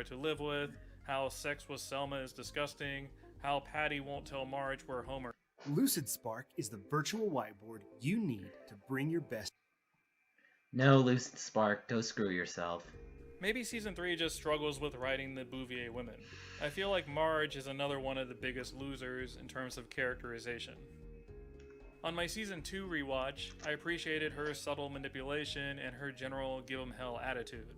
to live with, how sex with Selma is disgusting, how Patty won't tell Marge where Homer. Lucid Spark is the virtual whiteboard you need to bring your best. No, Lucid Spark, go screw yourself. Maybe Season 3 just struggles with writing the Bouvier women. I feel like Marge is another one of the biggest losers in terms of characterization. On my Season 2 rewatch, I appreciated her subtle manipulation and her general give 'em hell attitude.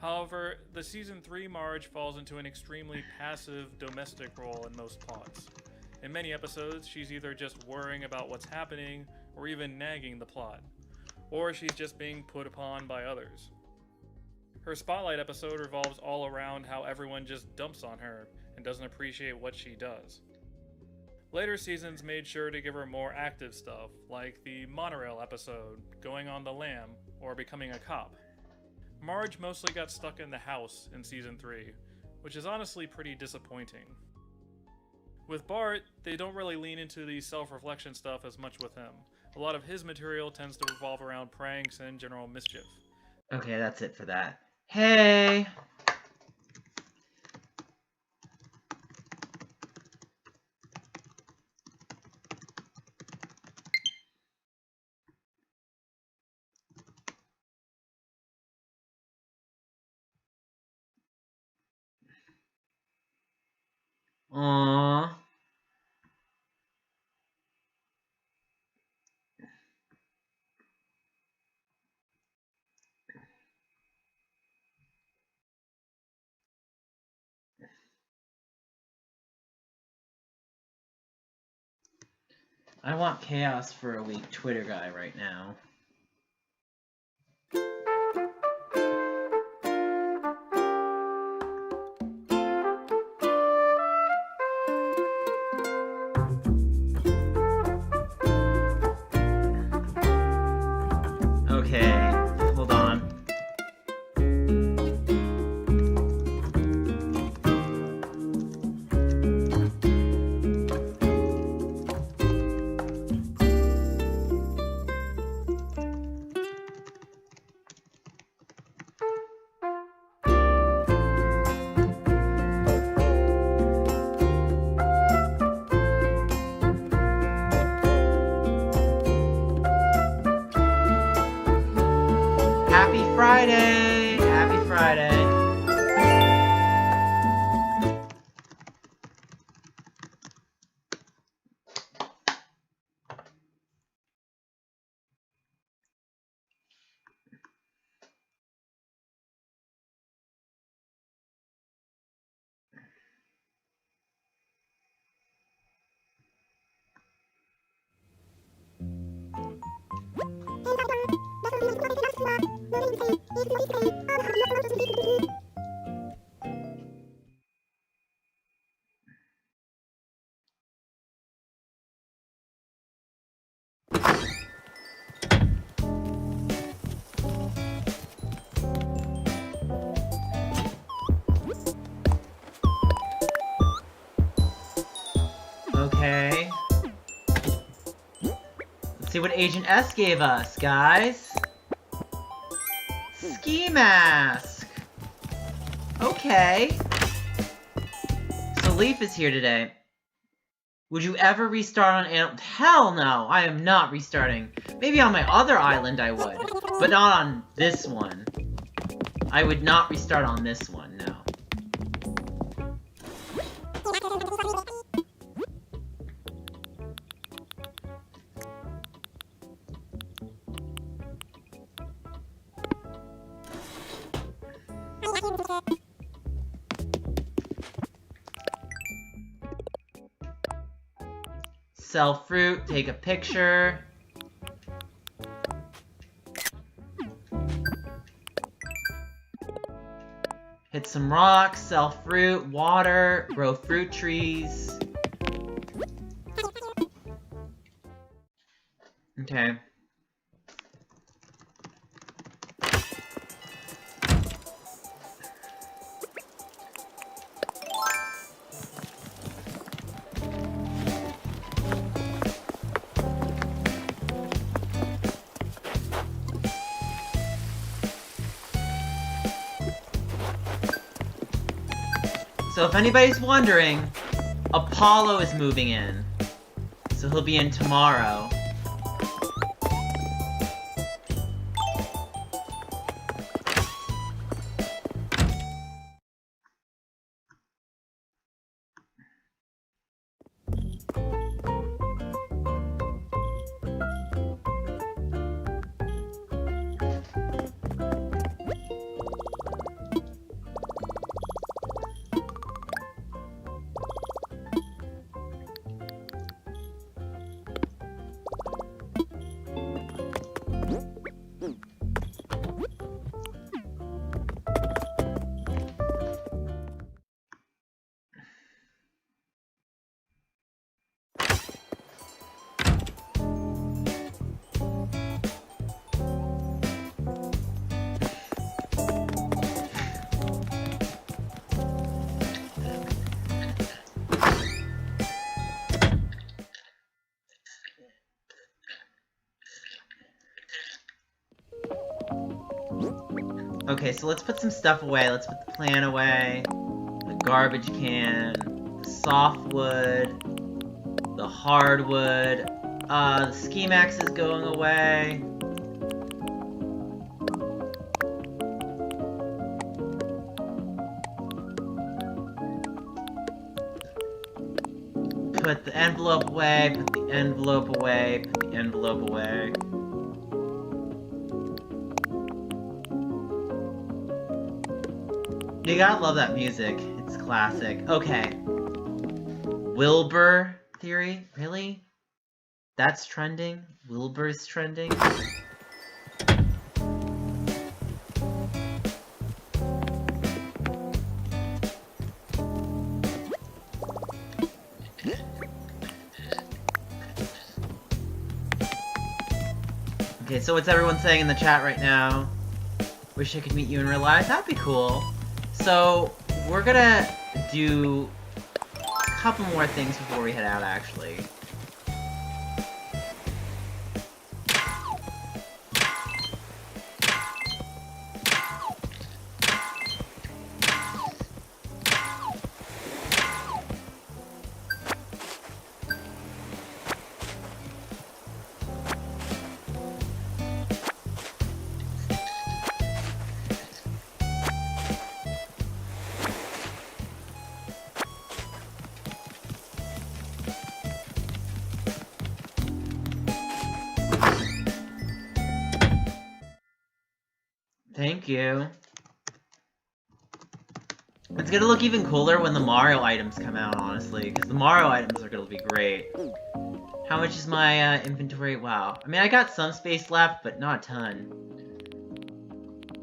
However, the Season 3 Marge falls into an extremely passive, domestic role in most plots. In many episodes, she's either just worrying about what's happening, or even nagging the plot. Or she's just being put upon by others. Her Spotlight episode revolves all around how everyone just dumps on her, and doesn't appreciate what she does. Later seasons made sure to give her more active stuff, like the monorail episode, going on the lam, or becoming a cop. Marge mostly got stuck in the house in Season 3, which is honestly pretty disappointing. With Bart, they don't really lean into the self-reflection stuff as much with him. A lot of his material tends to revolve around pranks and general mischief. Okay, that's it for that. Hey! Aww. I want chaos for a weak Twitter guy right now. Okay, hold on. Happy Friday! Happy Friday! Okay. Let's see what Agent S gave us, guys. Ski mask! Okay. So Leaf is here today. Would you ever restart on Hell no! I am not restarting. Maybe on my other island I would, but not on this one. I would not restart on this one, no. Sell fruit, take a picture. Hit some rocks, sell fruit, water, grow fruit trees. Okay. So if anybody's wondering, Apollo is moving in. So he'll be in tomorrow. Okay, so let's put some stuff away. Let's put the plan away, the garbage can, the softwood, the hardwood, the ski max is going away. Put the envelope away, put the envelope away, put the envelope away. You gotta love that music. It's classic. Okay. Wilbur theory? Really? That's trending? Wilbur's trending? Okay, so what's everyone saying in the chat right now? Wish I could meet you in real life? That'd be cool. So, we're gonna do a couple more things before we head out, actually. Thank you. It's gonna look even cooler when the Mario items come out, honestly, because the Mario items are gonna be great. How much is my inventory? Wow. I mean, I got some space left, but not a ton.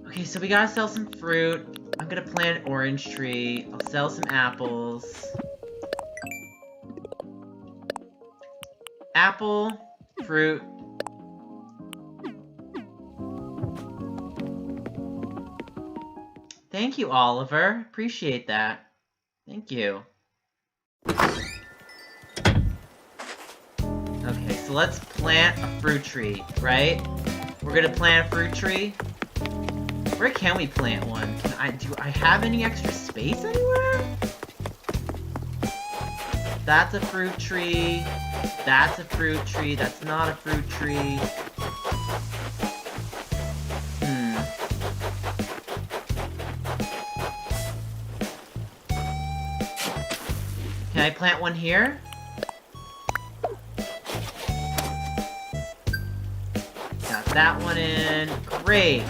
Okay, so we gotta sell some fruit. I'm gonna plant an orange tree. I'll sell some apples. Apple, fruit. Thank you, Oliver. Appreciate that. Thank you. Okay, so let's plant a fruit tree, right? We're gonna plant a fruit tree. Where can we plant one? Do I have any extra space anywhere? That's a fruit tree. That's a fruit tree. That's not a fruit tree. Can I plant one here? Got that one in. Great!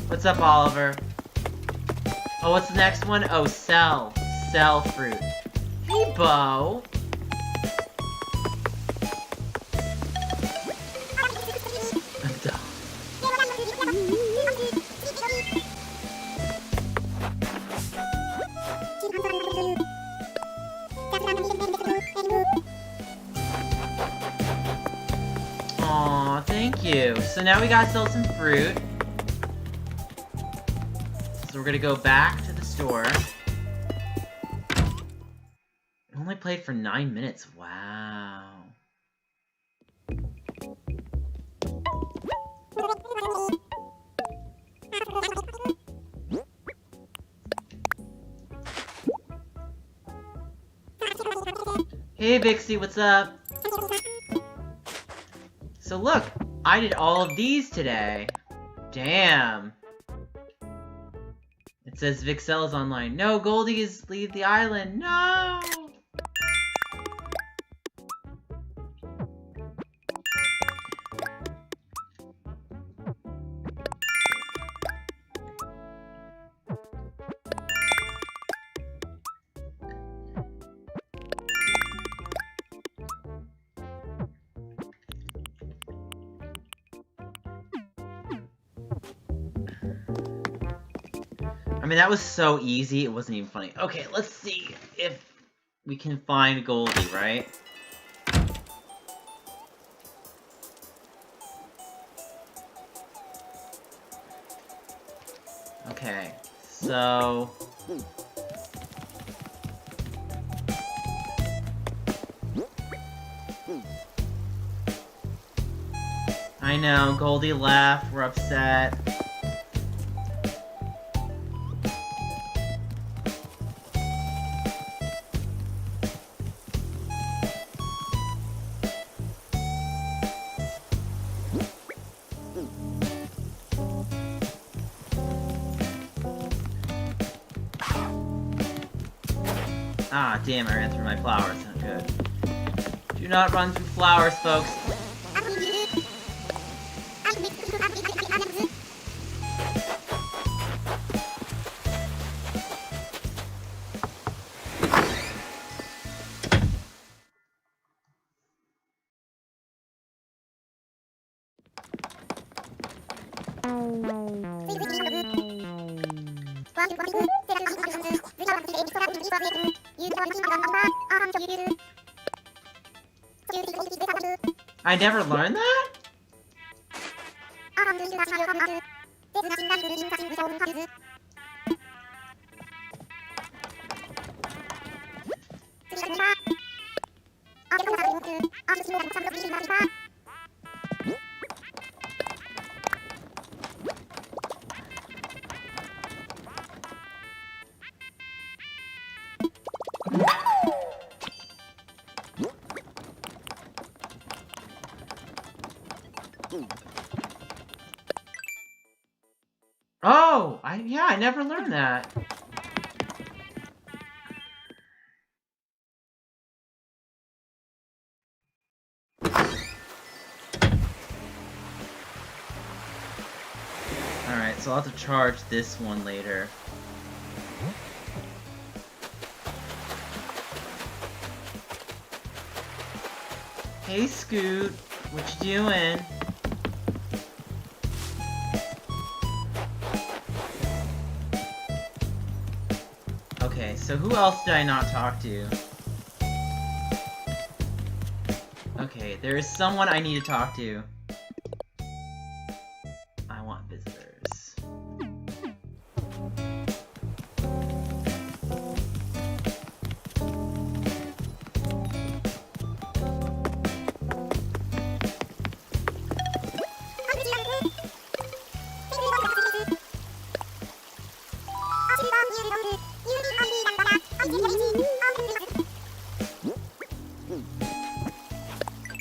What's up, Oliver? Oh, what's the next one? Oh, sell. Sell fruit. Hey, Bo! I'm done. Aw, thank you. So now we gotta sell some fruit. So we're gonna go back to the store. I only played for 9 minutes. Wow. Hey Vixie, what's up? So look, I did all of these today. Damn. It says Vixel is online. No, Goldie is leave the island. No! I mean, that was so easy, it wasn't even funny. Okay, let's see if we can find Goldie, right? Okay, so... I know, Goldie left, we're upset. Ah, damn, I ran through my flowers. Not good. Do not run through flowers, folks. I never learned that? Oh! Yeah, I never learned that. Alright, so I'll have to charge this one later. Hey Scoot, what you doing? Okay, so who else did I not talk to? Okay, there is someone I need to talk to. I want visitors.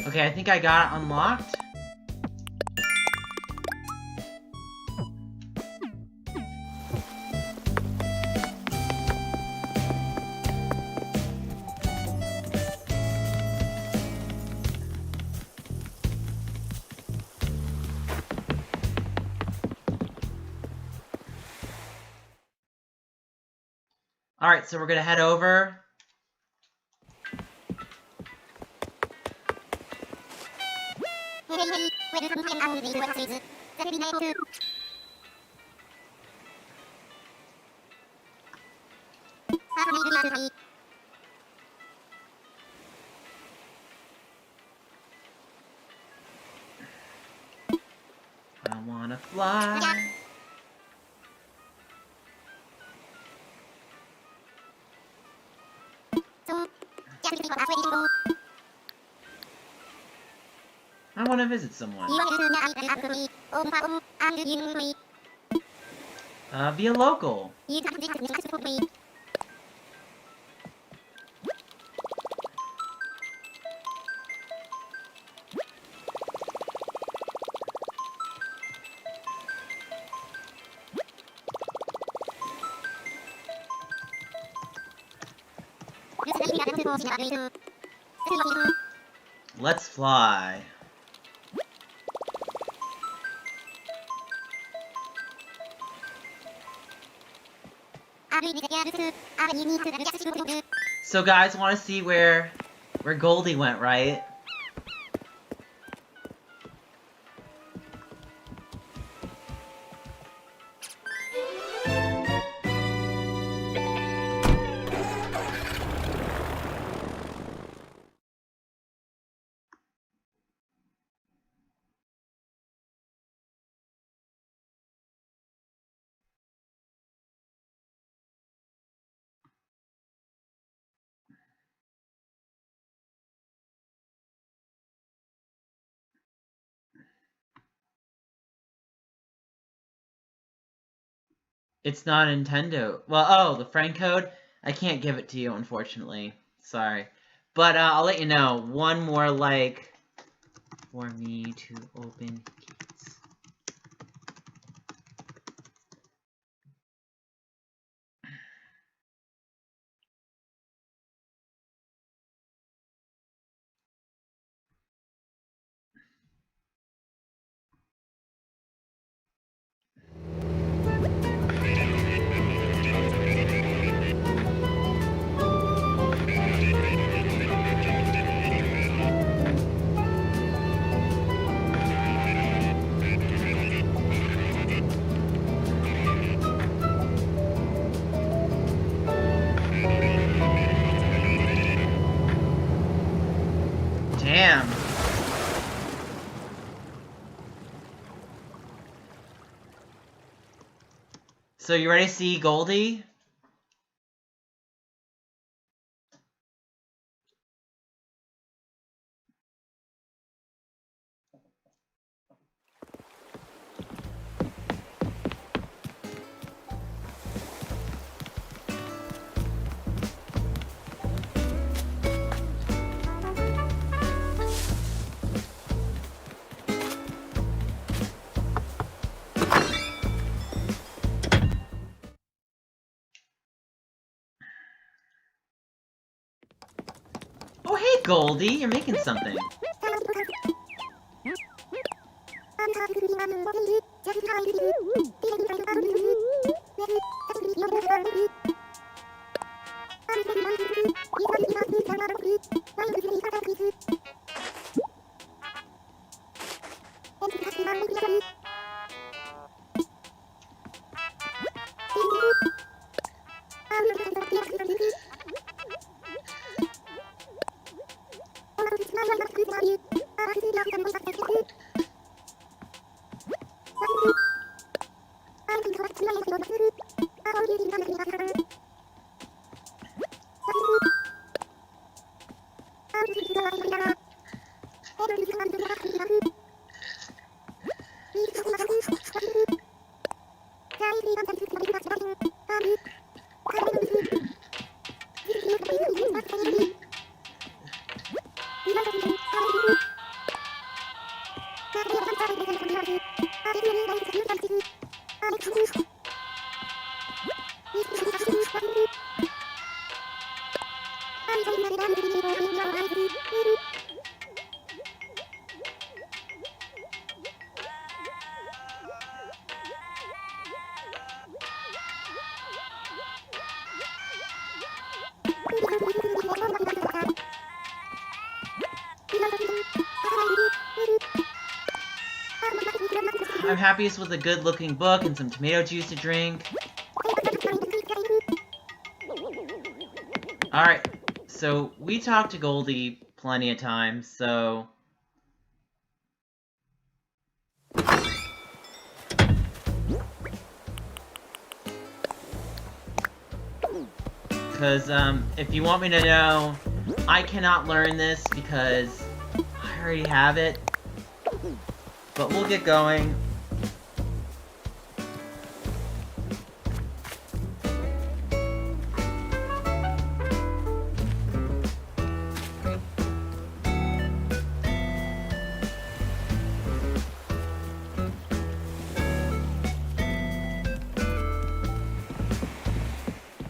Okay, I think I got it unlocked. Alright, so we're gonna head over. I wanna fly. I wanna visit someone. Be a local. Let's fly. So guys, want to see where Goldie went, right? It's not Nintendo. Well, oh, the friend code? I can't give it to you, unfortunately. Sorry. But, I'll let you know. One more like for me to open gates. Damn. So you ready to see Goldie? Oh, hey, Goldie, you're making something. I'm happiest with a good-looking book and some tomato juice to drink. Alright, so we talked to Goldie plenty of times, so... Because, if you want me to know, I cannot learn this because I already have it. But we'll get going.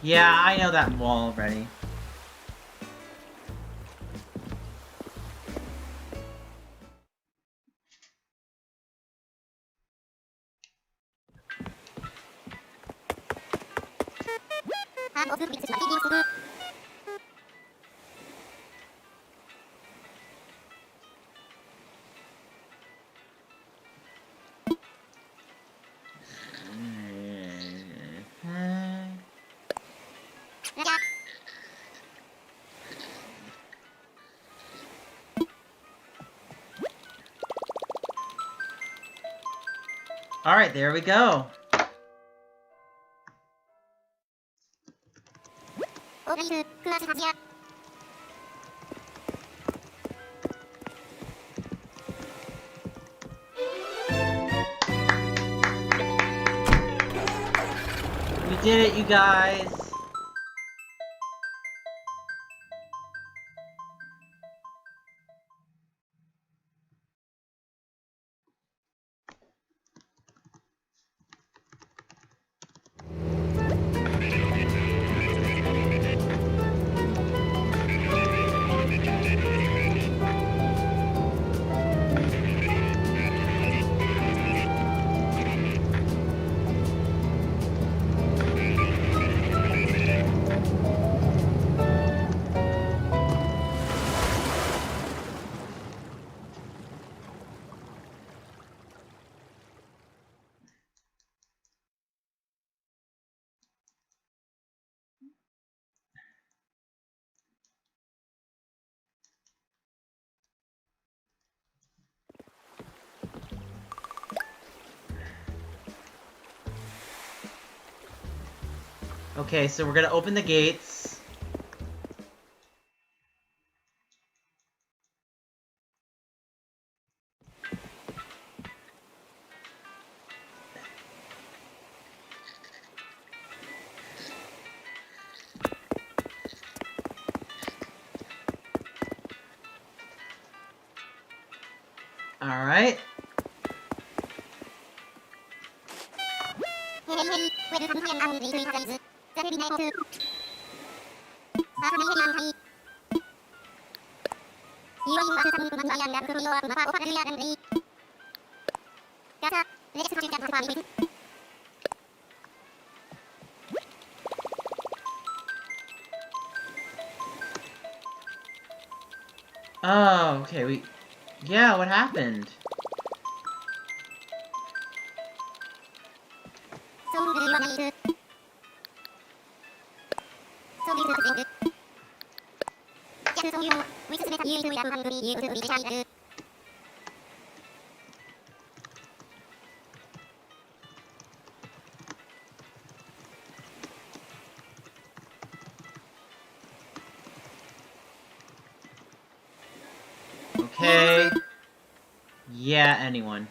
Yeah, I know that wall already. Alright, there we go. We did it, you guys! Okay, so we're gonna open the gates. Alright. Oh, okay, yeah, what happened? Okay. Yeah, anyone.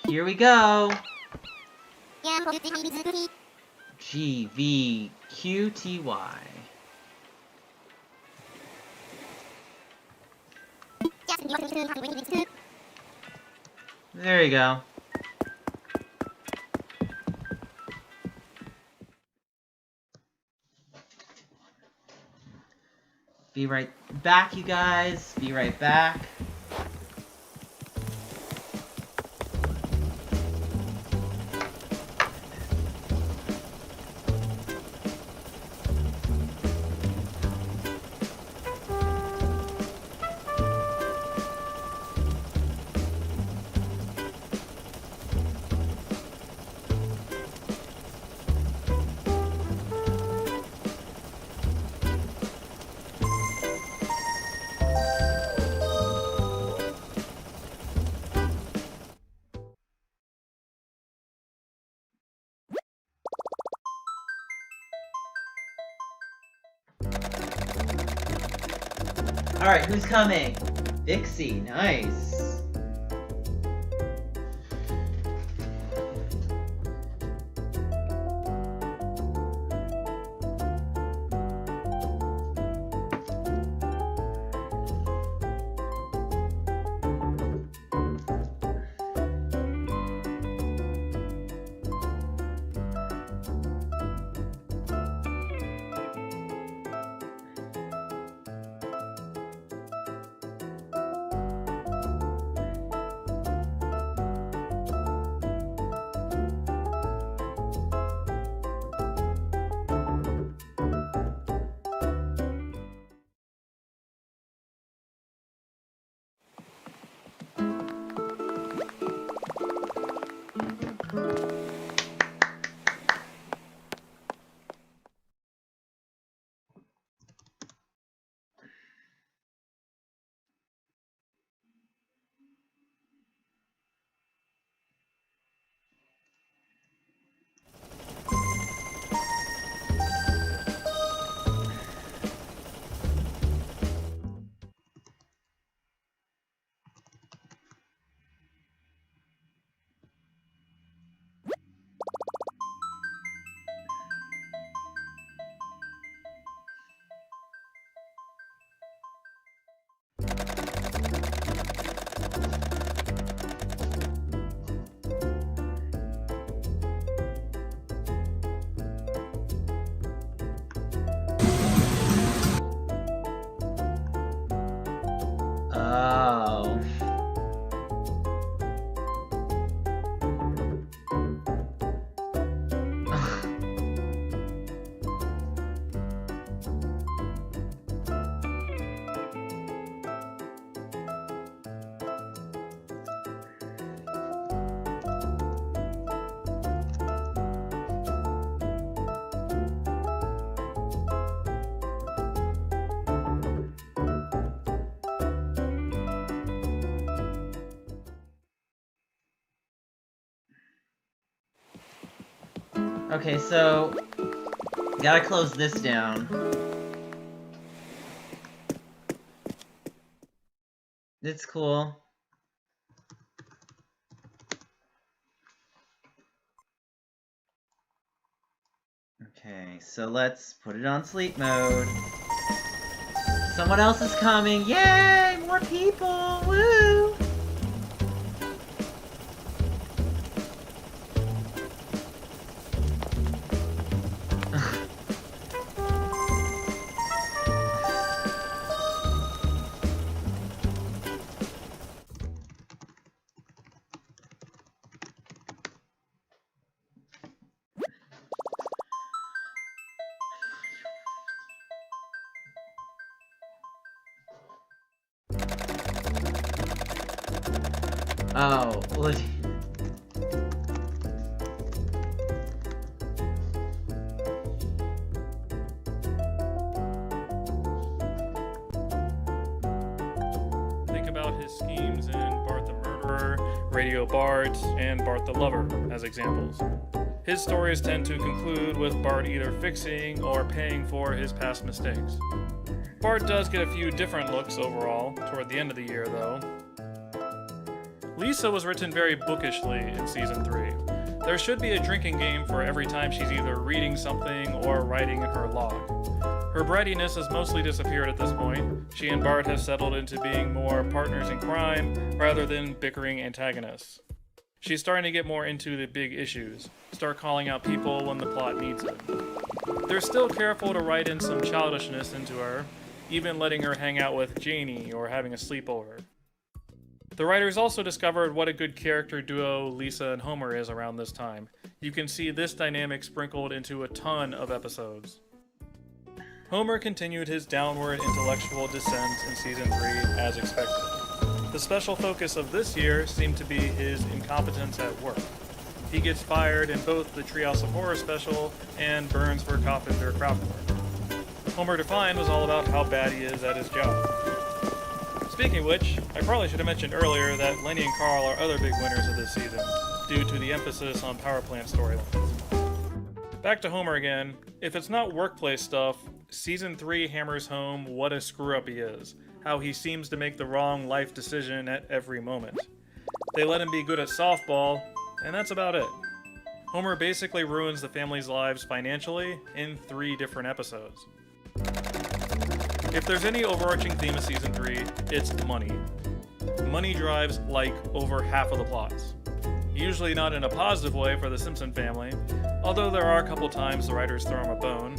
Here we go. GVQTY. There you go. Be right back, you guys. Be right back. Alright, who's coming? Vixie, nice. Okay, so... gotta close this down. It's cool. Okay, so let's put it on sleep mode. Someone else is coming! Yay! More people! Woo! Oh, well, Think about his schemes in Bart the Murderer, Radio Bart, and Bart the Lover as examples. His stories tend to conclude with Bart either fixing or paying for his past mistakes. Bart does get a few different looks overall toward the end of the year, though. Lisa was written very bookishly in Season 3. There should be a drinking game for every time she's either reading something or writing in her log. Her brattiness has mostly disappeared at this point. She and Bart have settled into being more partners in crime rather than bickering antagonists. She's starting to get more into the big issues, start calling out people when the plot needs it. They're still careful to write in some childishness into her, even letting her hang out with Janie or having a sleepover. The writers also discovered what a good character duo Lisa and Homer is around this time. You can see this dynamic sprinkled into a ton of episodes. Homer continued his downward intellectual descent in Season 3 as expected. The special focus of this year seemed to be his incompetence at work. He gets fired in both the Treehouse of Horror special and Burns for Carpenter Craftwork. Homer Defined was all about how bad he is at his job. Speaking of which, I probably should have mentioned earlier that Lenny and Carl are other big winners of this season, due to the emphasis on power plant storylines. Back to Homer again. If it's not workplace stuff, Season 3 hammers home what a screw-up he is, how he seems to make the wrong life decision at every moment. They let him be good at softball, and that's about it. Homer basically ruins the family's lives financially in 3 different episodes. If there's any overarching theme of Season 3, it's money. Money drives, like, over half of the plots. Usually not in a positive way for the Simpson family, although there are a couple times the writers throw him a bone.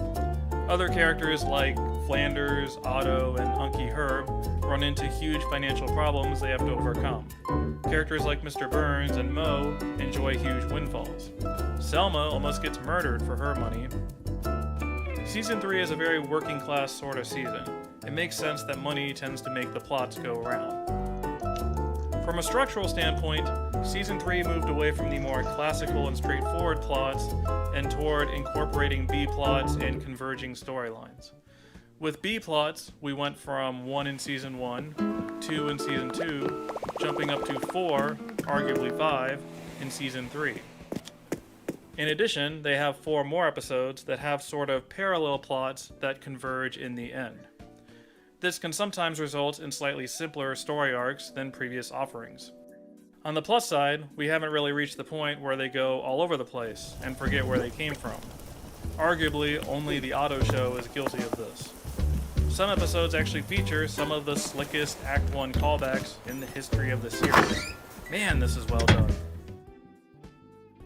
Other characters like Flanders, Otto, and Unky Herb run into huge financial problems they have to overcome. Characters like Mr. Burns and Moe enjoy huge windfalls. Selma almost gets murdered for her money. Season 3 is a very working class sort of season. It makes sense that money tends to make the plots go around. From a structural standpoint, Season 3 moved away from the more classical and straightforward plots and toward incorporating B-plots and converging storylines. With B-plots, we went from 1 in Season 1, 2 in Season 2, jumping up to 4, arguably 5, in Season 3. In addition, they have 4 more episodes that have sort of parallel plots that converge in the end. This can sometimes result in slightly simpler story arcs than previous offerings. On the plus side, we haven't really reached the point where they go all over the place and forget where they came from. Arguably, only the Otto show is guilty of this. Some episodes actually feature some of the slickest Act 1 callbacks in the history of the series. Man, this is well done.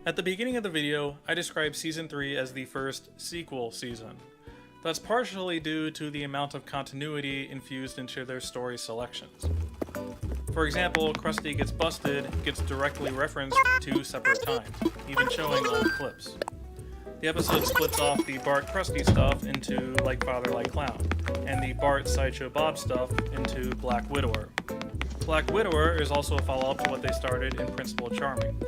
At the beginning of the video, I described Season 3 as the first sequel season. That's partially due to the amount of continuity infused into their story selections. For example, Krusty Gets Busted gets directly referenced 2 separate times, even showing old clips. The episode splits off the Bart Krusty stuff into Like Father Like Clown, and the Bart Sideshow Bob stuff into Black Widower. Black Widower is also a follow-up to what they started in Principal Charming.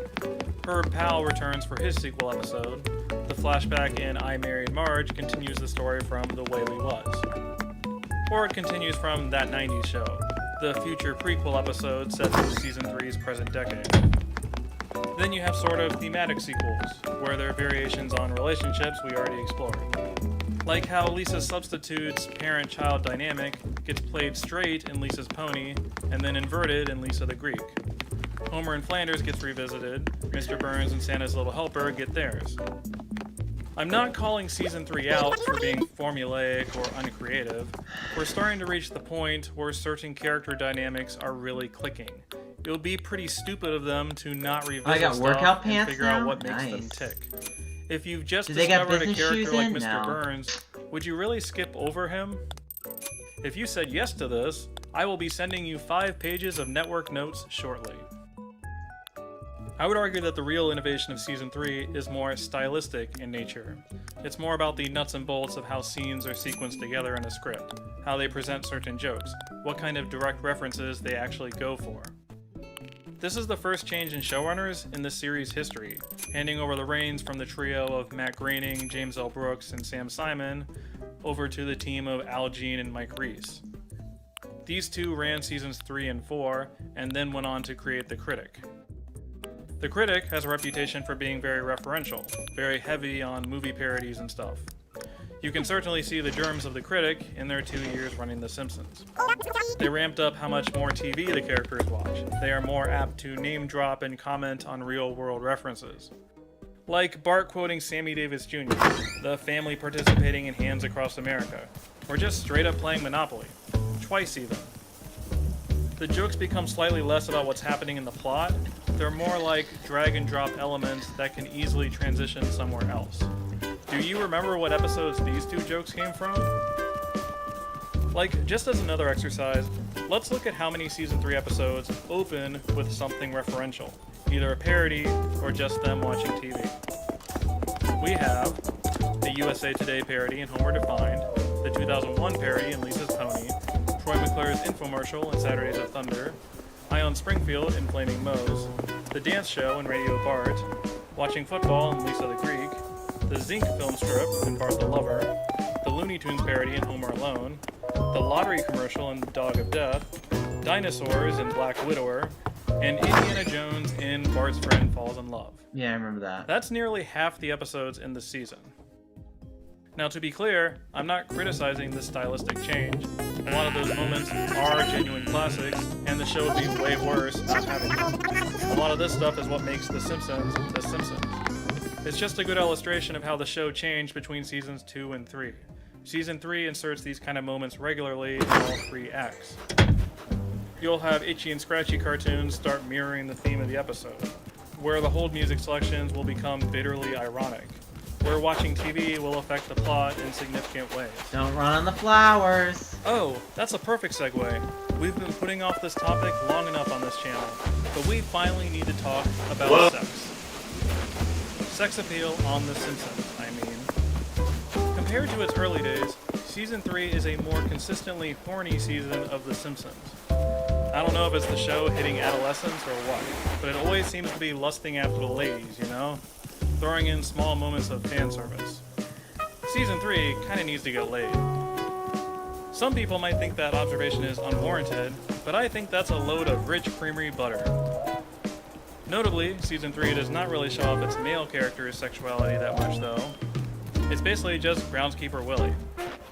Herb Powell returns for his sequel episode. The flashback in I Married Marge continues the story from The Way We Was. Or it continues from That 90s Show, the future prequel episode set in Season 3's present decade. Then you have sort of thematic sequels, where there are variations on relationships we already explored. Like how Lisa Substitute's parent-child dynamic gets played straight in Lisa's Pony, and then inverted in Lisa the Greek. Homer in Flanders gets revisited, Mr. Burns and Santa's Little Helper get theirs. I'm not calling Season 3 out for being formulaic or uncreative. We're starting to reach the point where certain character dynamics are really clicking. It would be pretty stupid of them to not revisit stuff and figure out what makes them tick. If you've just discovered a character like Mr. Burns, would you really skip over him? If you said yes to this, I will be sending you 5 pages of network notes shortly. I would argue that the real innovation of Season 3 is more stylistic in nature. It's more about the nuts and bolts of how scenes are sequenced together in a script, how they present certain jokes, what kind of direct references they actually go for. This is the first change in showrunners in the series' history, handing over the reins from the trio of Matt Groening, James L. Brooks, and Sam Simon over to the team of Al Jean and Mike Reiss. These two ran seasons 3 and 4, and then went on to create The Critic. The Critic has a reputation for being very referential, very heavy on movie parodies and stuff. You can certainly see the germs of The Critic in their 2 years running The Simpsons. They ramped up how much more TV the characters watch. They are more apt to name drop and comment on real-world references. Like Bart quoting Sammy Davis Jr., the family participating in Hands Across America, or just straight up playing Monopoly. Twice even. The jokes become slightly less about what's happening in the plot. They're more like drag and drop elements that can easily transition somewhere else. Do you remember what episodes these two jokes came from? Like, just as another exercise, let's look at how many Season 3 episodes open with something referential, either a parody or just them watching TV. We have the USA Today parody in Homer Defined, the 2001 parody in Lisa's Pony, Troy McClure's infomercial in Saturdays of Thunder, Ion Springfield in Flaming Moe's, the dance show in Radio Bart, watching football in Lisa the Greek, the Zinc film strip in Bart the Lover, the Looney Tunes parody in Homer Alone, the lottery commercial in Dog of Death, dinosaurs in Black Widower, and Indiana Jones in Bart's Friend Falls in Love. Yeah, I remember that. That's nearly half the episodes in the season. Now, to be clear, I'm not criticizing this stylistic change. A lot of those moments are genuine classics, and the show would be way worse not having them. A lot of this stuff is what makes The Simpsons The Simpsons. It's just a good illustration of how the show changed between seasons 2 and 3. Season 3 inserts these kind of moments regularly in all 3 acts. You'll have Itchy and Scratchy cartoons start mirroring the theme of the episode, where the hold music selections will become bitterly ironic, where watching TV will affect the plot in significant ways. Don't run on the flowers! Oh, that's a perfect segue. We've been putting off this topic long enough on this channel, but we finally need to talk about sex. Sex appeal on The Simpsons, I mean. Compared to its early days, Season 3 is a more consistently horny season of The Simpsons. I don't know if it's the show hitting adolescence or what, but it always seems to be lusting after the ladies, you know? Throwing in small moments of fan service. Season 3 kinda needs to get laid. Some people might think that observation is unwarranted, but I think that's a load of rich, creamery butter. Notably, Season 3 does not really show off its male character's sexuality that much, though. It's basically just Groundskeeper Willie.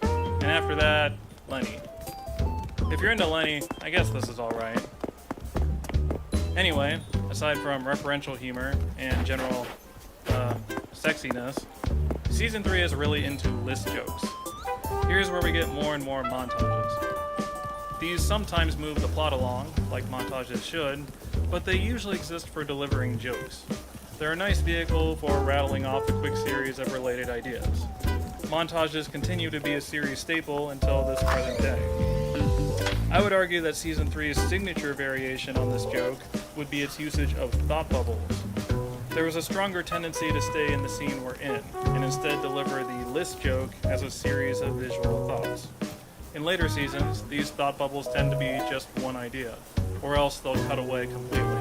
And after that, Lenny. If you're into Lenny, I guess this is alright. Anyway, aside from referential humor and general sexiness, Season 3 is really into list jokes. Here's where we get more and more montages. These sometimes move the plot along, like montages should, but they usually exist for delivering jokes. They're a nice vehicle for rattling off a quick series of related ideas. Montages continue to be a series staple until this present day. I would argue that Season 3's signature variation on this joke would be its usage of thought bubbles. There was a stronger tendency to stay in the scene we're in, and instead deliver the list joke as a series of visual thoughts. In later seasons, these thought bubbles tend to be just one idea, or else they'll cut away completely.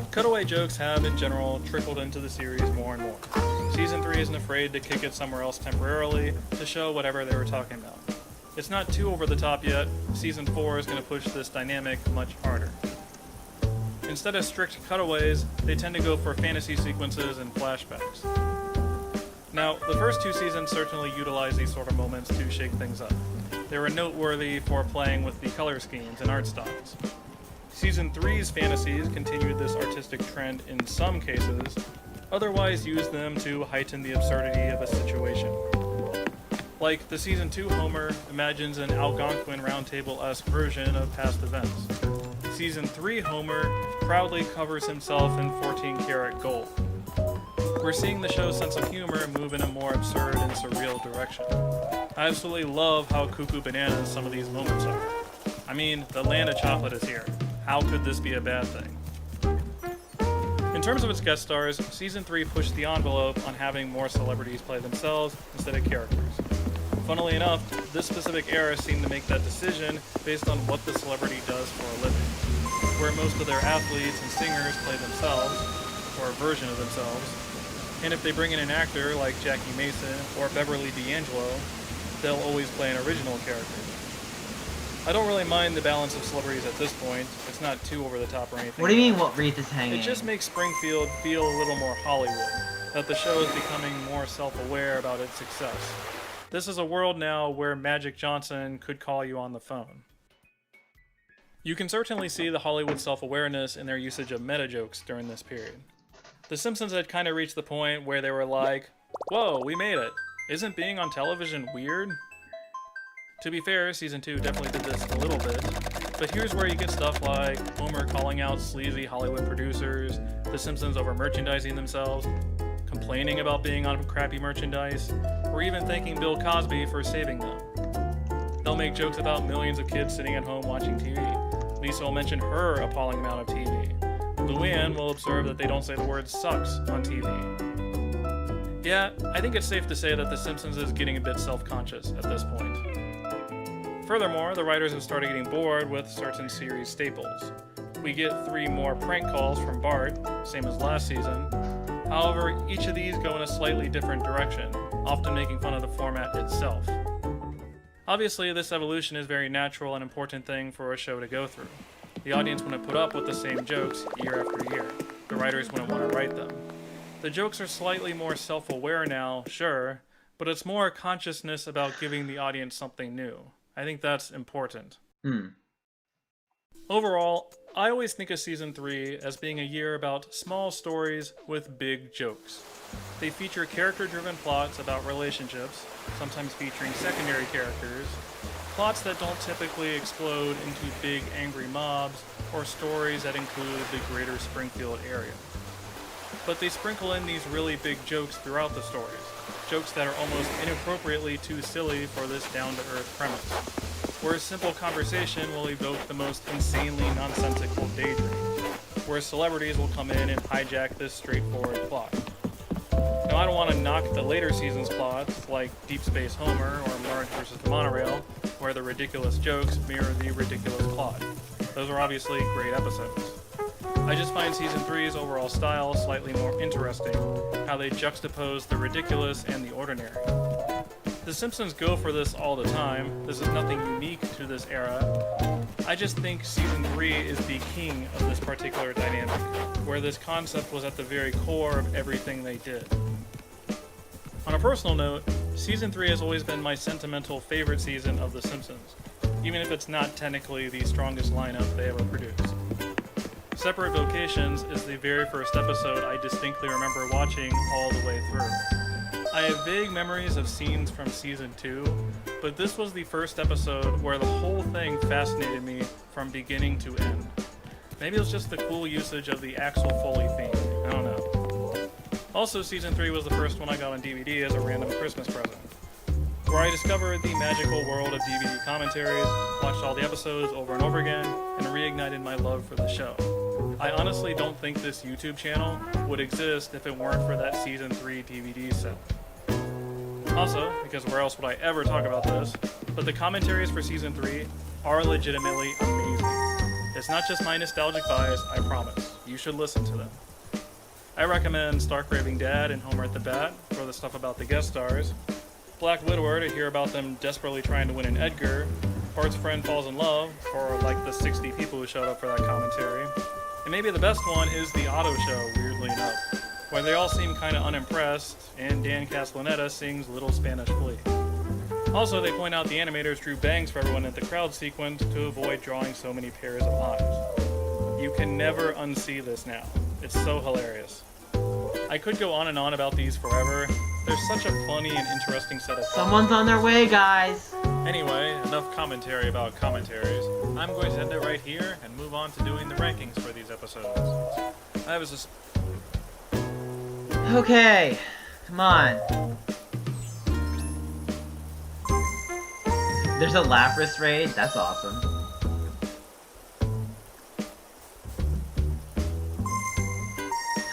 Cutaway jokes have, in general, trickled into the series more and more. Season 3 isn't afraid to kick it somewhere else temporarily to show whatever they were talking about. It's not too over the top yet. Season 4 is going to push this dynamic much harder. Instead of strict cutaways, they tend to go for fantasy sequences and flashbacks. Now, the first 2 seasons certainly utilize these sort of moments to shake things up. They were noteworthy for playing with the color schemes and art styles. Season 3's fantasies continued this artistic trend in some cases, otherwise used them to heighten the absurdity of a situation. Like the Season 2 Homer imagines an Algonquin Roundtable-esque version of past events. Season 3 Homer proudly covers himself in 14-karat gold. We're seeing the show's sense of humor move in a more absurd and surreal direction. I absolutely love how cuckoo bananas some of these moments are. I mean, the land of chocolate is here. How could this be a bad thing? In terms of its guest stars, Season 3 pushed the envelope on having more celebrities play themselves instead of characters. Funnily enough, this specific era seemed to make that decision based on what the celebrity does for a living, where most of their athletes and singers play themselves, or a version of themselves, and if they bring in an actor like Jackie Mason or Beverly D'Angelo, they'll always play an original character. I don't really mind the balance of celebrities at this point. It's not too over the top or anything. What do you mean what wreath is hanging? It just makes Springfield feel a little more Hollywood, that the show is becoming more self-aware about its success. This is a world now where Magic Johnson could call you on the phone. You can certainly see the Hollywood self-awareness in their usage of meta-jokes during this period. The Simpsons had kind of reached the point where they were like, whoa, we made it. Isn't being on television weird? To be fair, Season 2 definitely did this a little bit, but here's where you get stuff like Homer calling out sleazy Hollywood producers, The Simpsons over-merchandising themselves, complaining about being on crappy merchandise, or even thanking Bill Cosby for saving them. They'll make jokes about millions of kids sitting at home watching TV. Lisa will mention her appalling amount of TV. Luann will observe that they don't say the word sucks on TV. Yeah, I think it's safe to say that The Simpsons is getting a bit self-conscious at this point. Furthermore, the writers have started getting bored with certain series staples. We get 3 more prank calls from Bart, same as last season. However, each of these go in a slightly different direction, often making fun of the format itself. Obviously, this evolution is a very natural and important thing for a show to go through. The audience wouldn't put up with the same jokes year after year. The writers wouldn't want to write them. The jokes are slightly more self-aware now, sure, but it's more a consciousness about giving the audience something new. I think that's important. Overall, I always think of Season 3 as being a year about small stories with big jokes. They feature character-driven plots about relationships, sometimes featuring secondary characters, plots that don't typically explode into big angry mobs, or stories that include the greater Springfield area. But they sprinkle in these really big jokes throughout the stories, jokes that are almost inappropriately too silly for this down-to-earth premise, where a simple conversation will evoke the most insanely nonsensical daydream, where celebrities will come in and hijack this straightforward plot. Now, I don't want to knock the later seasons' plots, like Deep Space Homer or Marge vs. the Monorail, where the ridiculous jokes mirror the ridiculous plot. Those are obviously great episodes. I just find Season 3's overall style slightly more interesting, how they juxtapose the ridiculous and the ordinary. The Simpsons go for this all the time. This is nothing unique to this era. I just think Season 3 is the king of this particular dynamic, where this concept was at the very core of everything they did. On a personal note, Season 3 has always been my sentimental favorite season of The Simpsons, even if it's not technically the strongest lineup they ever produced. Separate Vocations is the very first episode I distinctly remember watching all the way through. I have vague memories of scenes from Season 2, but this was the first episode where the whole thing fascinated me from beginning to end. Maybe it was just the cool usage of the Axel Foley theme, I don't know. Also, Season 3 was the first one I got on DVD as a random Christmas present, where I discovered the magical world of DVD commentaries, watched all the episodes over and over again, and reignited my love for the show. I honestly don't think this YouTube channel would exist if it weren't for that Season 3 DVD set. Also, because where else would I ever talk about this, but the commentaries for Season 3 are legitimately amazing. It's not just my nostalgic bias, I promise. You should listen to them. I recommend Stark Raving Dad and Homer at the Bat for the stuff about the guest stars, Black Widower to hear about them desperately trying to win an Edgar, Bart's Friend Falls in Love for like the 60 people who showed up for that commentary, And maybe the best one is the auto show, weirdly enough, where they all seem kinda unimpressed, and Dan Castellaneta sings Little Spanish Flea. Also, they point out the animators drew bangs for everyone at the crowd sequence to avoid drawing so many pairs of eyes. You can never unsee this now. It's so hilarious. I could go on and on about these forever. They're such a funny and interesting set of Someone's on their way, guys! Anyway, enough commentary about commentaries. I'm going to end it right here and move on to doing the rankings for these episodes. I have a Okay, come on. There's a Lapras raid? That's awesome.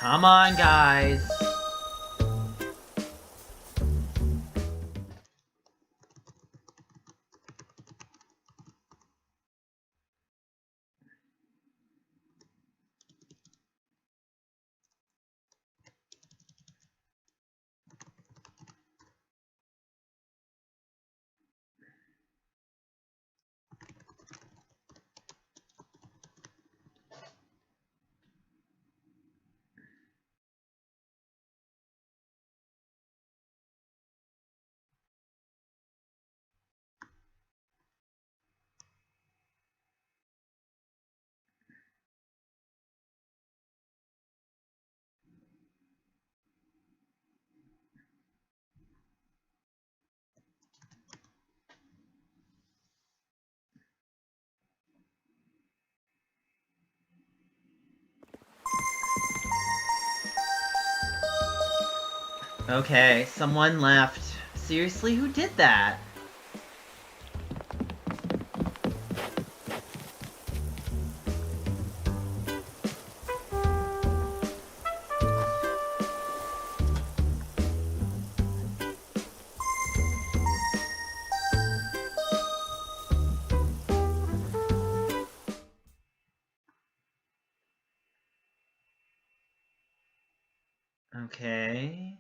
Come on, guys. Okay, someone left. Seriously, who did that? Okay.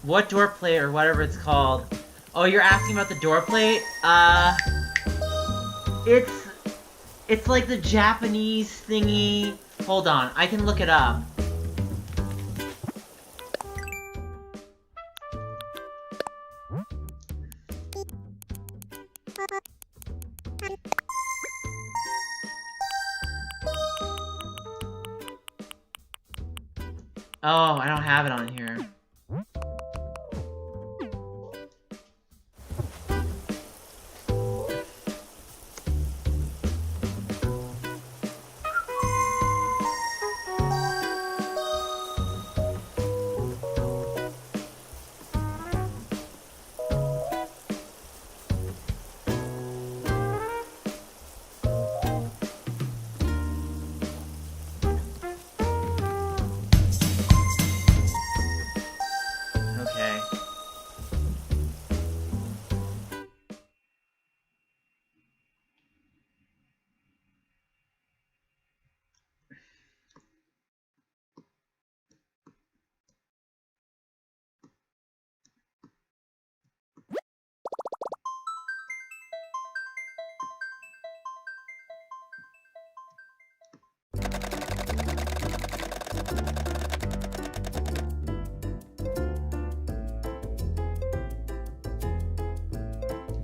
What door plate or whatever it's called? Oh, you're asking about the door plate? It's like the Japanese thingy. Hold on, I can look it up. Oh, I don't have it on here.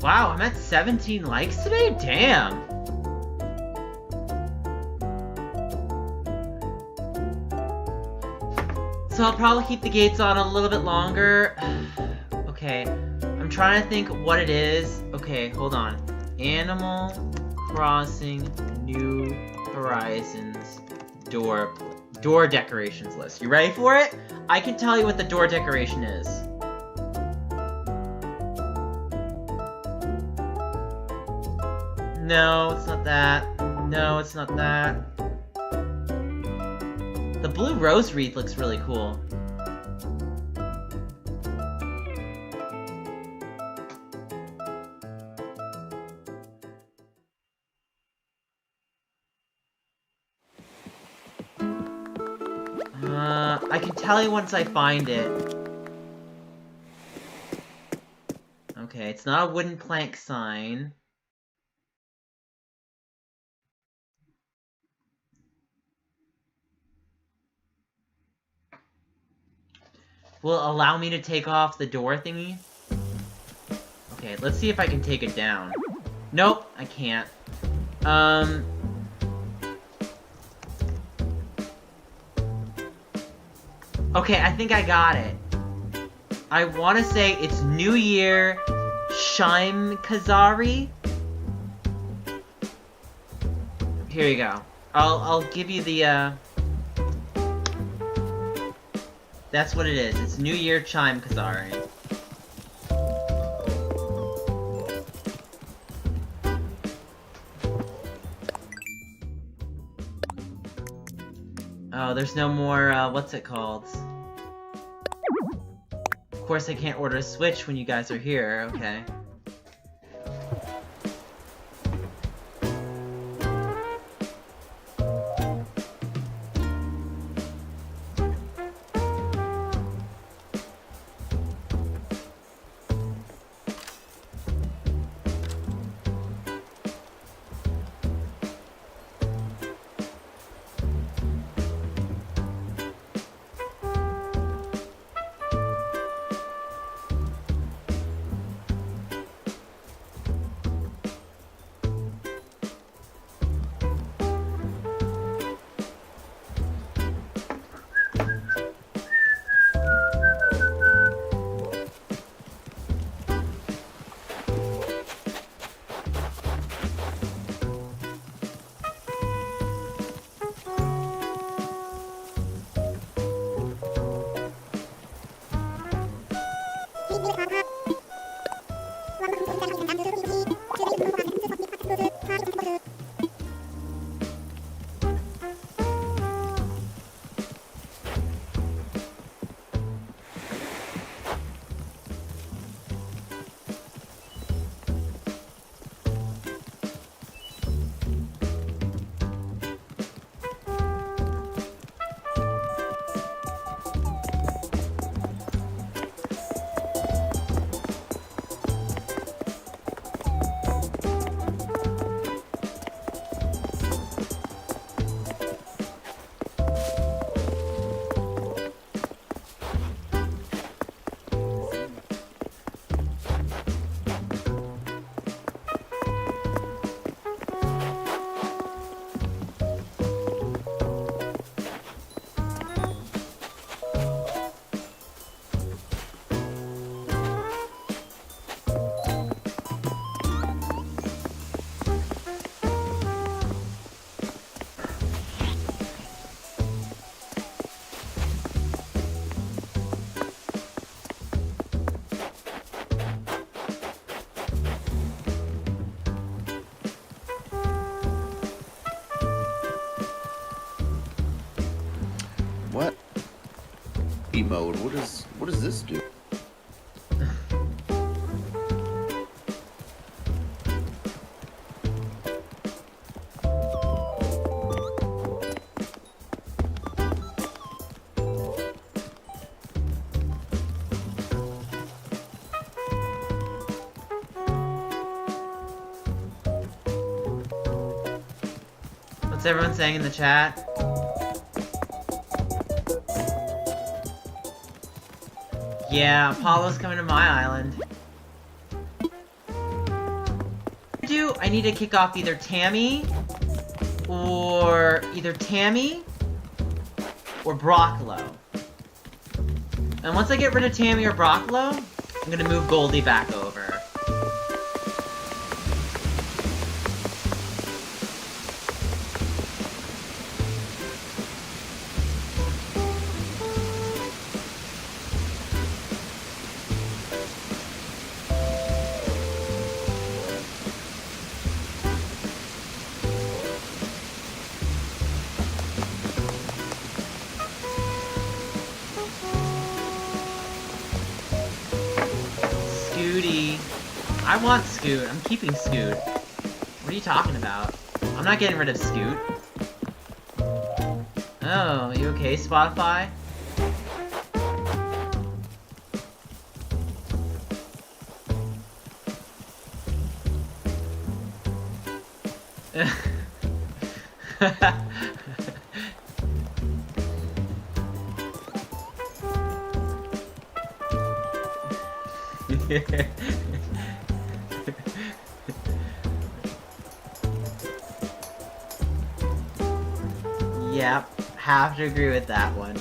Wow, I'm at 17 likes today? Damn! So I'll probably keep the gates on a little bit longer. Okay, I'm trying to think what it is. Okay, hold on. Animal Crossing New Horizons door decorations list. You ready for it? I can tell you what the door decoration is. No, it's not that. No, it's not that. The blue rose wreath looks really cool. I can tell you once I find it. Okay, it's not a wooden plank sign. Will it allow me to take off the door thingy? Okay, let's see if I can take it down. Nope, I can't. Okay, I think I got it. I want to say it's New Year Shime Kazari. Here you go. I'll give you the that's what it is. It's New Year Chime Kazari. Oh, there's no more, what's it called? Of course I can't order a Switch when you guys are here, okay. What? Mode. What does this do? What's everyone saying in the chat? Yeah, Apollo's coming to my island. I need to kick off either Tammy or Brocklo. And once I get rid of Tammy or Brocklo, I'm gonna move Goldie back over. I want Scoot. I'm keeping Scoot. What are you talking about? I'm not getting rid of Scoot. Oh, you okay, Spotify? Yep, have to agree with that one.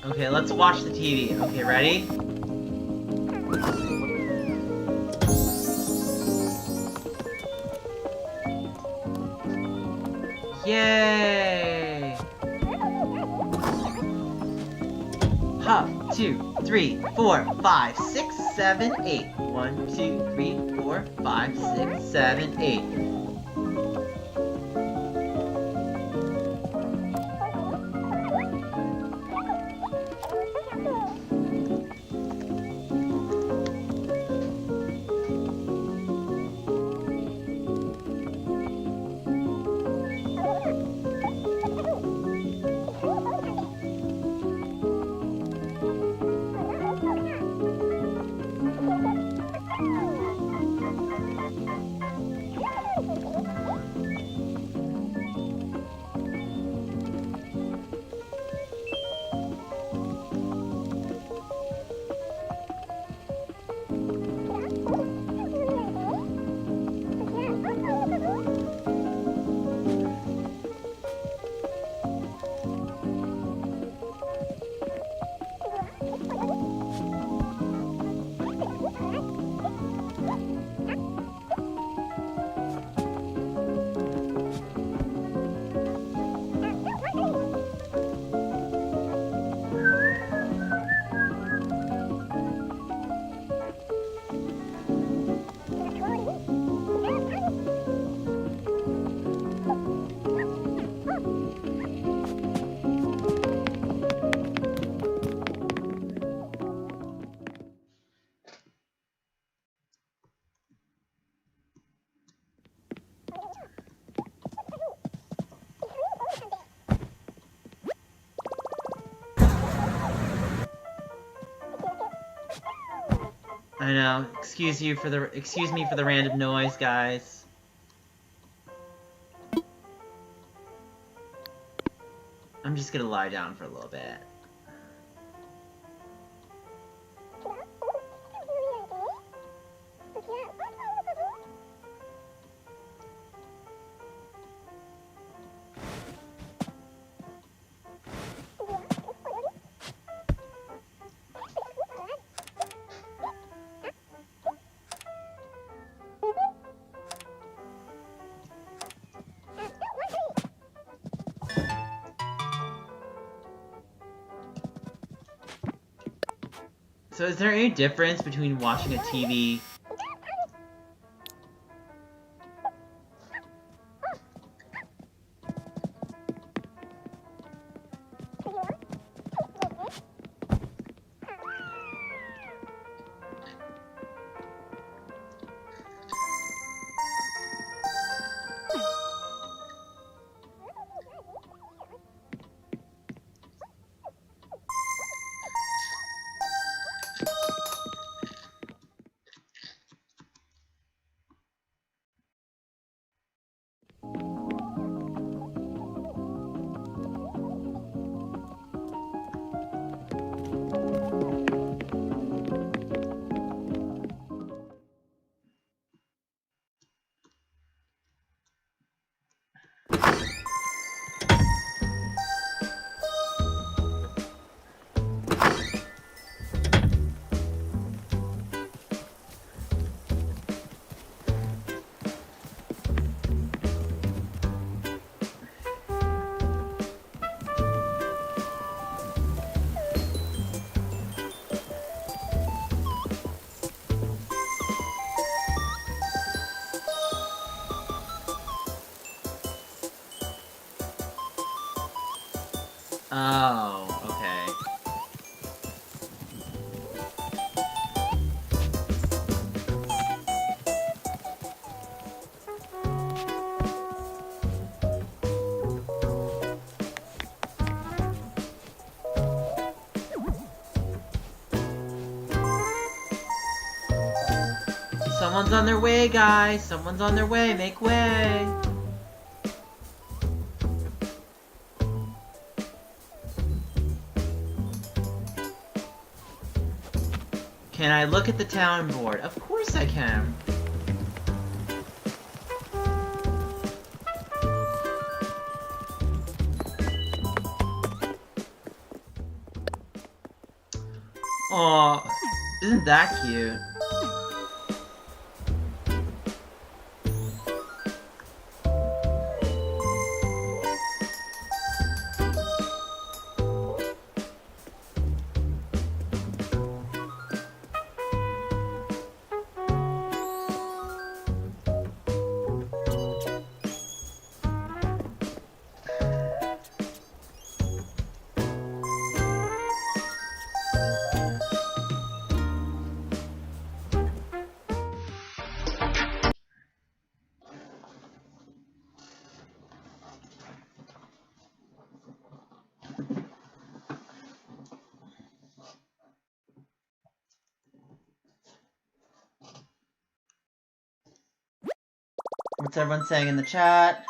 Okay, let's watch the TV. Okay, ready? Yay! Huh, 2, 3, 4, 5, 6, 7, 8. 1, 2, 3, 4, 5, 6, 7, 8. I know. Excuse me for the random noise, guys. I'm just gonna lie down for a little bit. So is there any difference between watching a TV... Oh, okay. Someone's on their way, guys! Someone's on their way! Make way! Can I look at the town board? Of course I can! Aw, isn't that cute? What's everyone saying in the chat?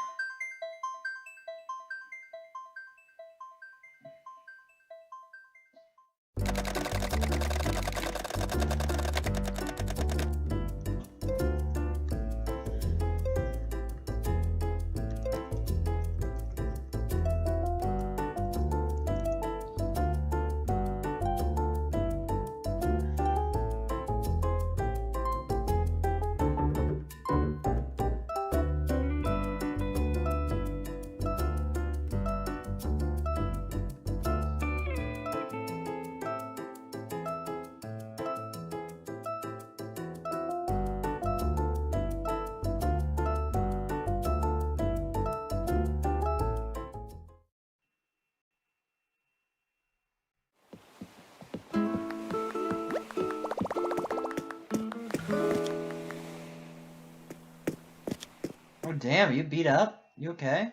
Oh damn, you beat up? You okay?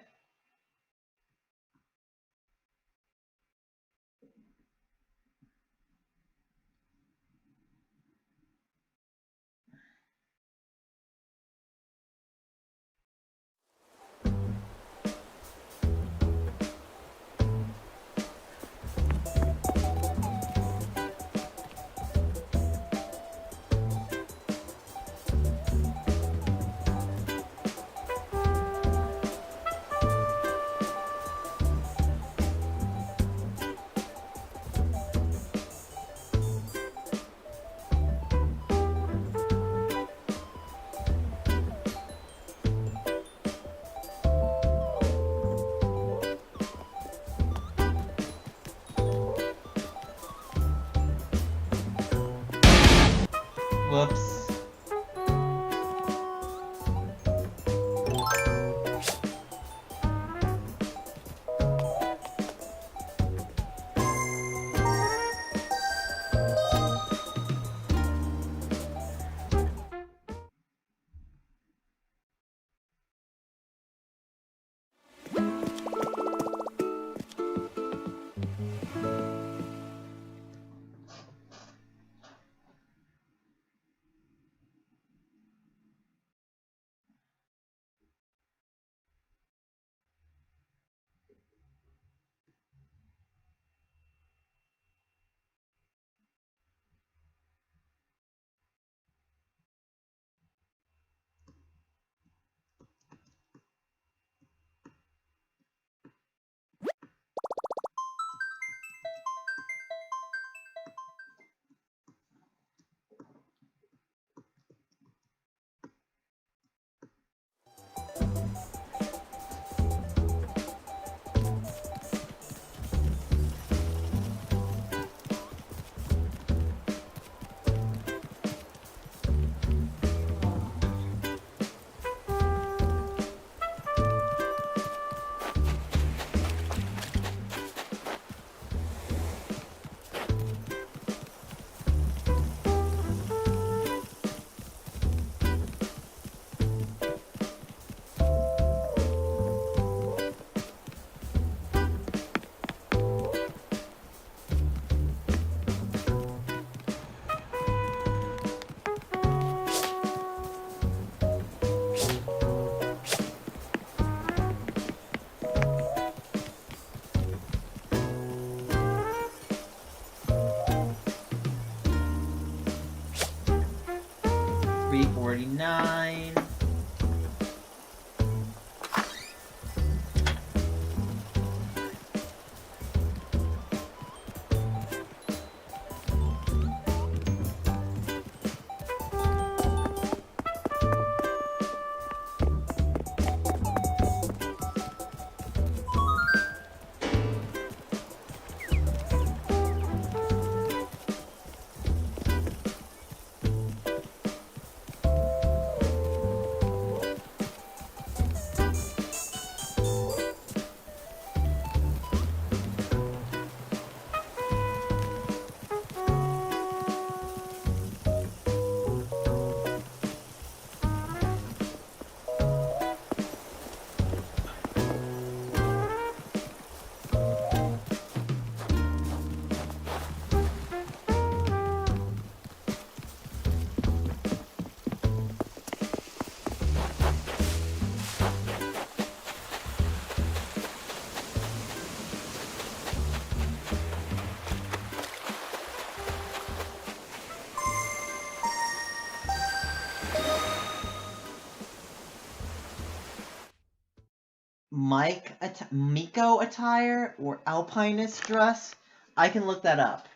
Miko attire or alpinist dress? I can look that up.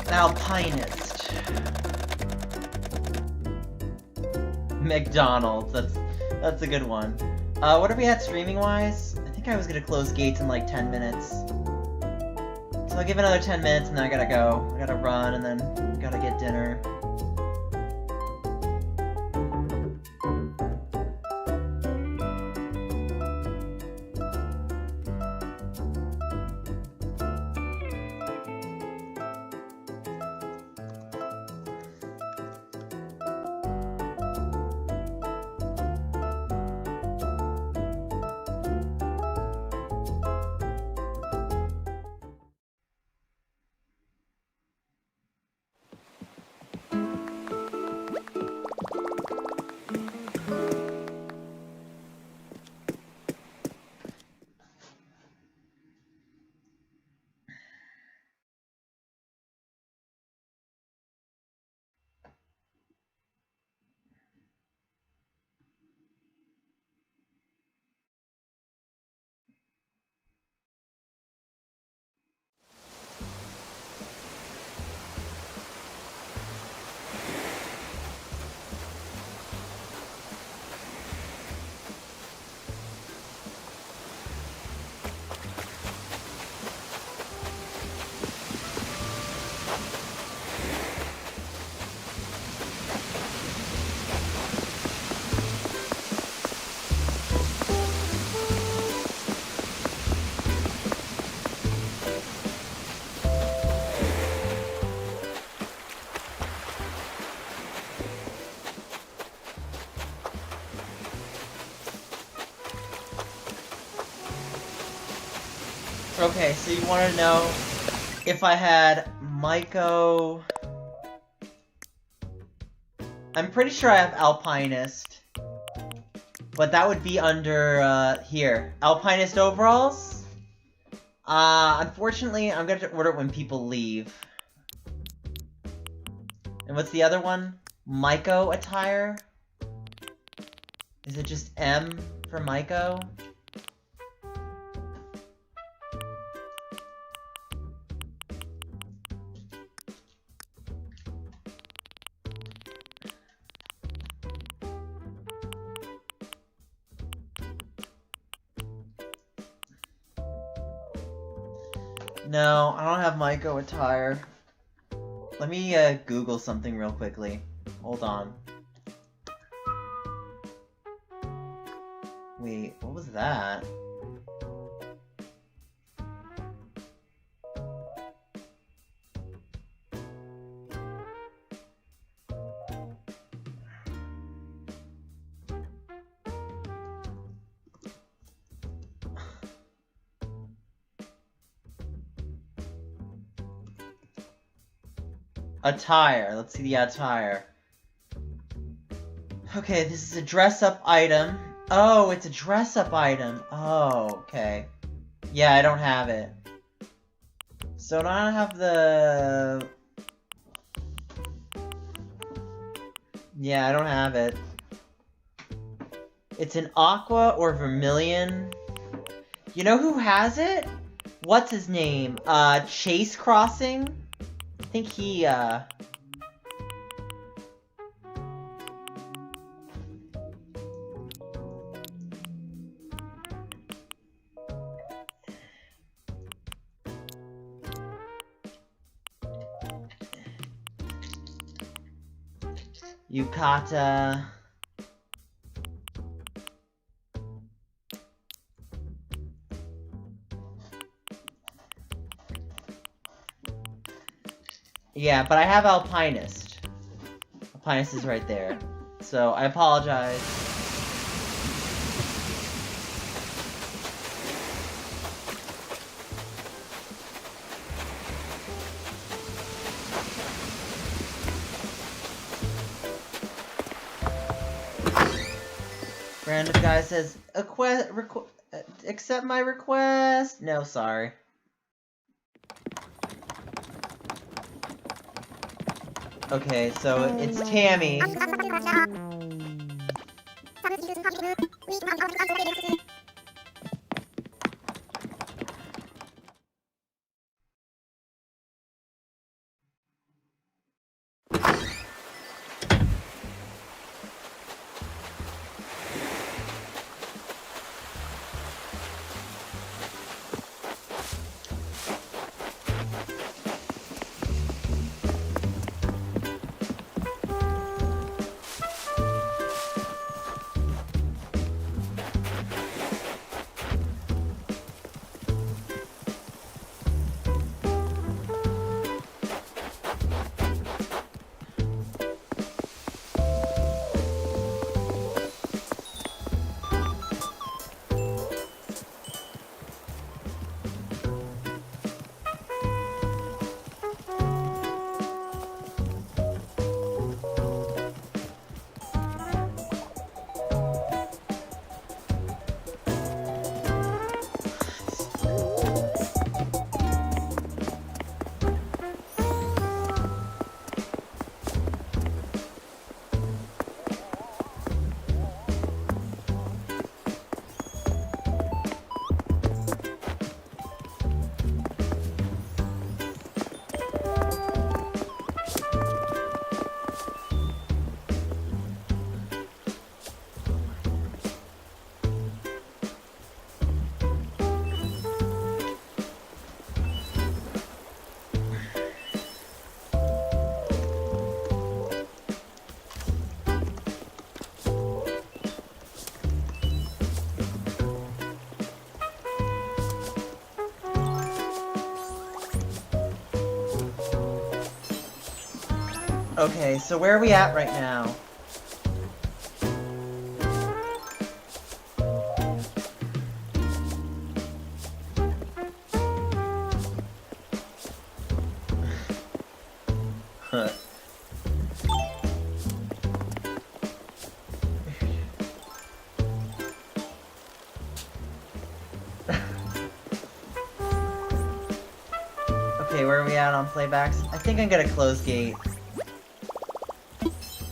Alpinist. McDonald's. That's a good one. What are we at streaming wise? I think I was gonna close gates in like 10 minutes. So I'll give it another 10 minutes and then I gotta go. I gotta run and then gotta get dinner. Okay, so you want to know if I had Myco... I'm pretty sure I have Alpinist. But that would be under, here. Alpinist overalls? Unfortunately, I'm gonna order it when people leave. And what's the other one? Myco attire? Is it just M for Myco? No, I don't have Myco attire. Let me Google something real quickly. Hold on. Wait, what was that? Attire. Let's see the attire. Okay, this is a dress-up item. Oh, it's a dress-up item. Oh, okay. Yeah, I don't have it. So I don't have the... Yeah, I don't have it. It's an aqua or vermilion. You know who has it? What's his name? Chase Crossing? I think he, Yukata. Yeah, but I have Alpinist. Alpinist is right there. So, I apologize. random guy says, accept my request. No, sorry. Okay, so it's Tammy. Okay, so where are we at right now? Okay, where are we at on playbacks? I think I'm gonna close gate.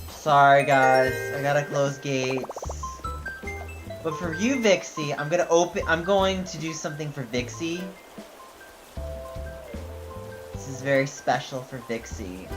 Sorry guys, I gotta close gates. But for you, Vixie, I'm going to do something for Vixie. This is very special for Vixie.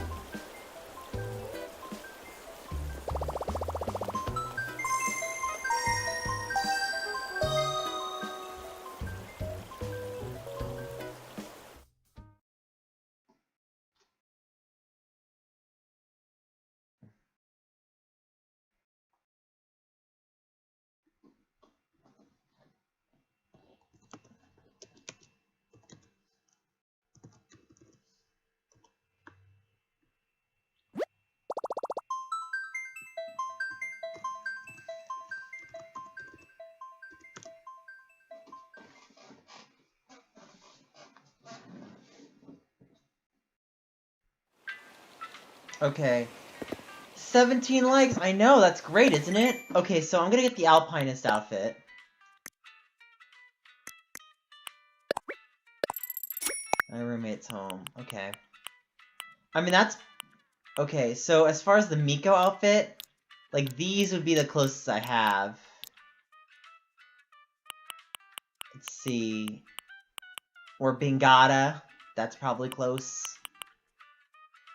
Okay. 17 likes! I know, that's great, isn't it? Okay, so I'm gonna get the Alpinist outfit. My roommate's home. Okay. I mean, that's... Okay, so as far as the Miko outfit, like, these would be the closest I have. Let's see... Or Bingata. That's probably close.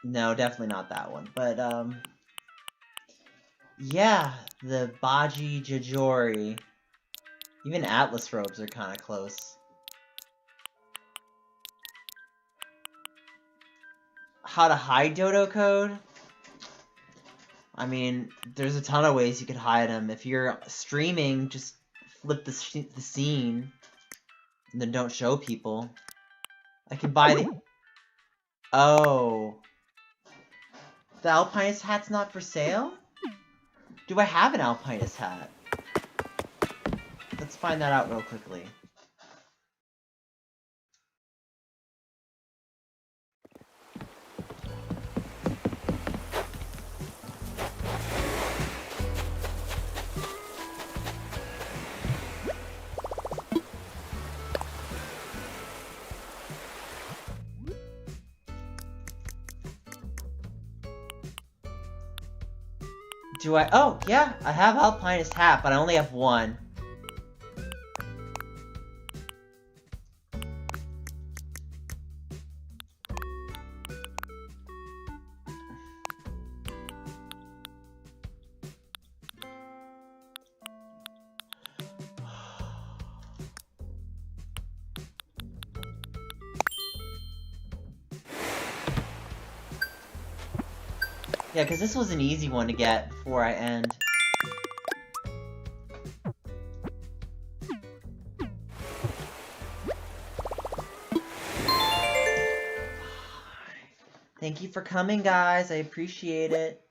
No, definitely not that one. But, yeah, the Baji Jajori. Even Atlas robes are kind of close. How to hide dodo code? I mean, there's a ton of ways you could hide them. If you're streaming, just flip the scene, and then don't show people. I can buy the... Oh. The Alpinist hat's not for sale? Do I have an Alpinist hat? Let's find that out real quickly. Do I? Oh, yeah, I have Alpinist hat, but I only have one. Yeah, because this was an easy one to get before I end. Thank you for coming, guys. I appreciate it.